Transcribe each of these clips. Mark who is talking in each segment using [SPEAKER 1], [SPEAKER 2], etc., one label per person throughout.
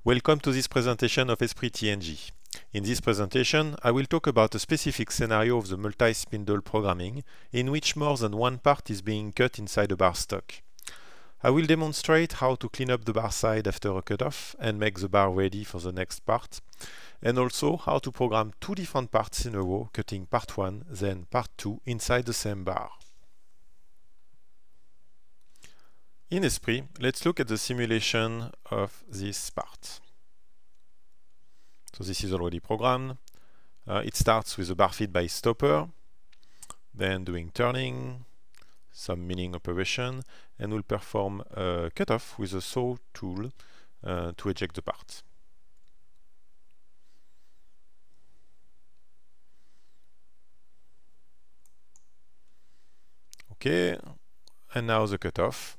[SPEAKER 1] Welcome to this presentation of Esprit TNG. In this presentation, I will talk about a specific scenario of the multi-spindle programming in which more than one part is being cut inside a bar stock. I will demonstrate how to clean up the bar side after a cutoff and make the bar ready for the next part, and also how to program two different parts in a row, cutting part 1, then part 2 inside the same bar. In Esprit, let's look at the simulation of this part. So this is already programmed. It starts with a bar feed by stopper, then doing turning, some milling operation, and will perform a cutoff with a saw tool to eject the part. Okay, and now the cutoff.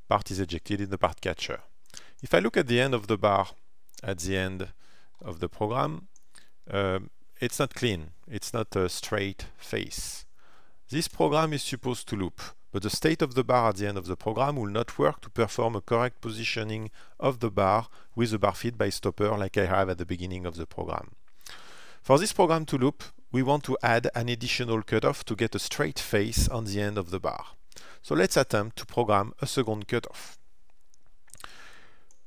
[SPEAKER 1] Part is ejected in the part catcher. If I look at the end of the bar at the end of the program, it's not clean. It's not a straight face. This program is supposed to loop, but the state of the bar at the end of the program will not work to perform a correct positioning of the bar with the bar feed by stopper like I have at the beginning of the program. For this program to loop, we want to add an additional cutoff to get a straight face on the end of the bar. So let's attempt to program a second cutoff.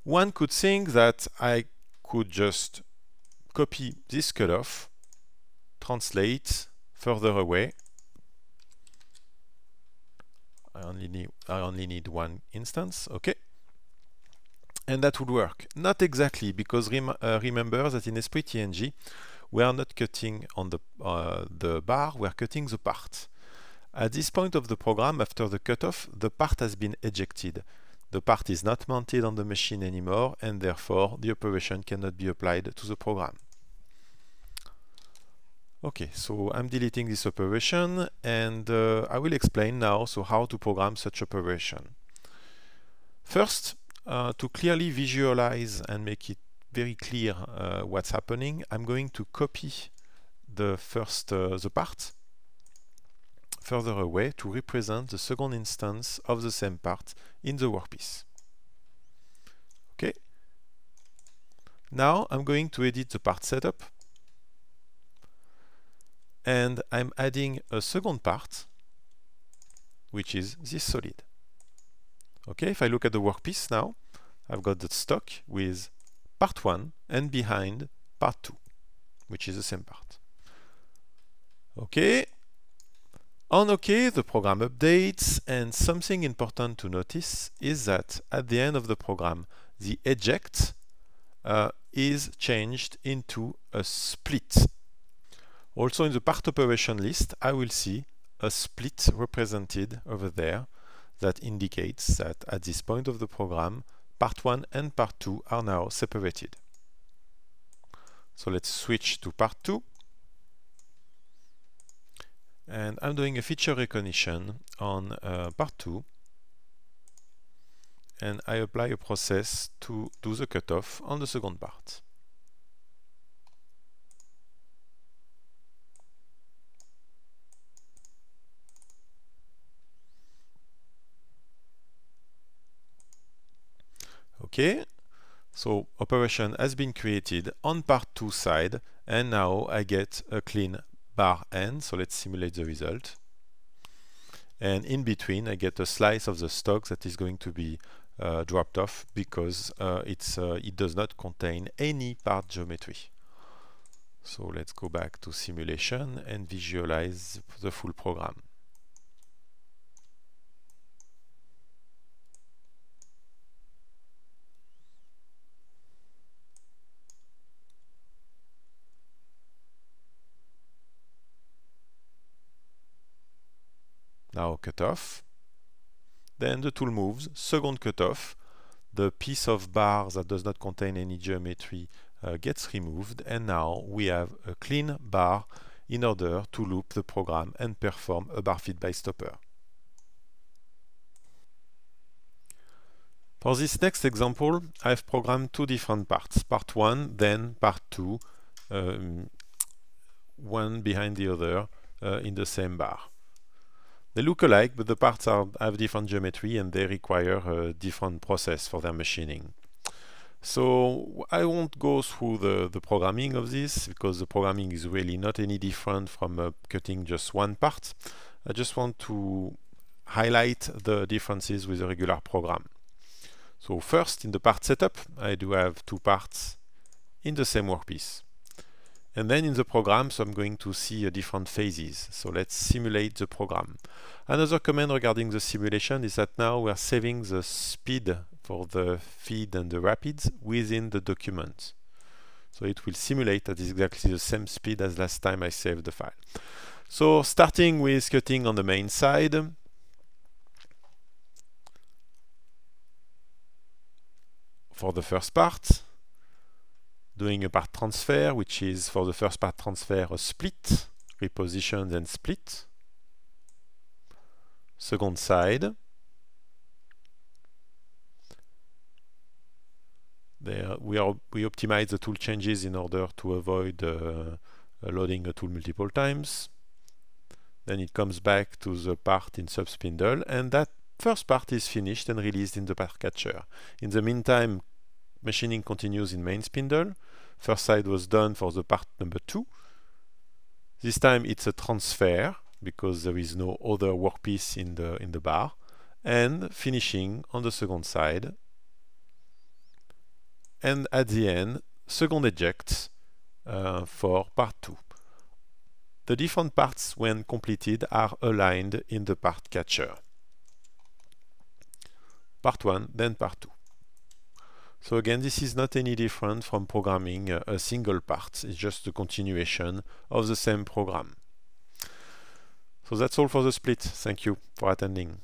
[SPEAKER 1] One could think that I could just copy this cutoff, translate further away. I only need one instance, okay. And that would work. Not exactly, because remember that in Esprit TNG, we are not cutting on the bar, we are cutting the part. At this point of the program, after the cutoff, the part has been ejected. The part is not mounted on the machine anymore, and therefore the operation cannot be applied to the program. Okay, so I'm deleting this operation, and I will explain now how to program such operation. First, to clearly visualize and make it very clear what's happening, I'm going to copy the part further away to represent the second instance of the same part in the workpiece. Okay. Now I'm going to edit the part setup, and I'm adding a second part, which is this solid. Okay, if I look at the workpiece now, I've got the stock with part 1 and behind part 2, which is the same part. Okay. On OK, the program updates, and something important to notice is that at the end of the program, the eject is changed into a split. Also in the part operation list, I will see a split represented over there that indicates that at this point of the program, part 1 and part 2 are now separated. So let's switch to part 2. And I'm doing a feature recognition on part 2, and I apply a process to do the cutoff on the second part. Okay, so operation has been created on part 2 side, and now I get a clean bar end. So let's simulate the result. And in between, I get a slice of the stock that is going to be dropped off because it does not contain any part geometry. So let's go back to simulation and visualize the full program. Now cutoff, then the tool moves, second cutoff, the piece of bar that does not contain any geometry gets removed, and now we have a clean bar in order to loop the program and perform a bar feed by stopper. For this next example, I've programmed two different parts, part 1, then part 2, one behind the other in the same bar. They look alike, but the parts have different geometry and they require a different process for their machining. So I won't go through the programming of this because the programming is really not any different from cutting just one part. I just want to highlight the differences with a regular program. So first, in the part setup, I do have two parts in the same workpiece. And then in the program, so I'm going to see different phases. So let's simulate the program. Another comment regarding the simulation is that now we're saving the speed for the feed and the rapids within the document. So it will simulate at exactly the same speed as last time I saved the file. So starting with cutting on the main side, for the first part, doing a part transfer, which is for the first part transfer a split, reposition and split. Second side, there we optimize the tool changes in order to avoid loading a tool multiple times. Then it comes back to the part in subspindle, and that first part is finished and released in the part catcher. In the meantime, machining continues in main spindle. First side was done for the part number 2. This time it's a transfer because there is no other workpiece in the bar, and finishing on the second side. And at the end, second eject for part 2. The different parts, when completed, are aligned in the part catcher. Part 1, then part 2. So again, this is not any different from programming a single part. It's just a continuation of the same program. So that's all for the split. Thank you for attending.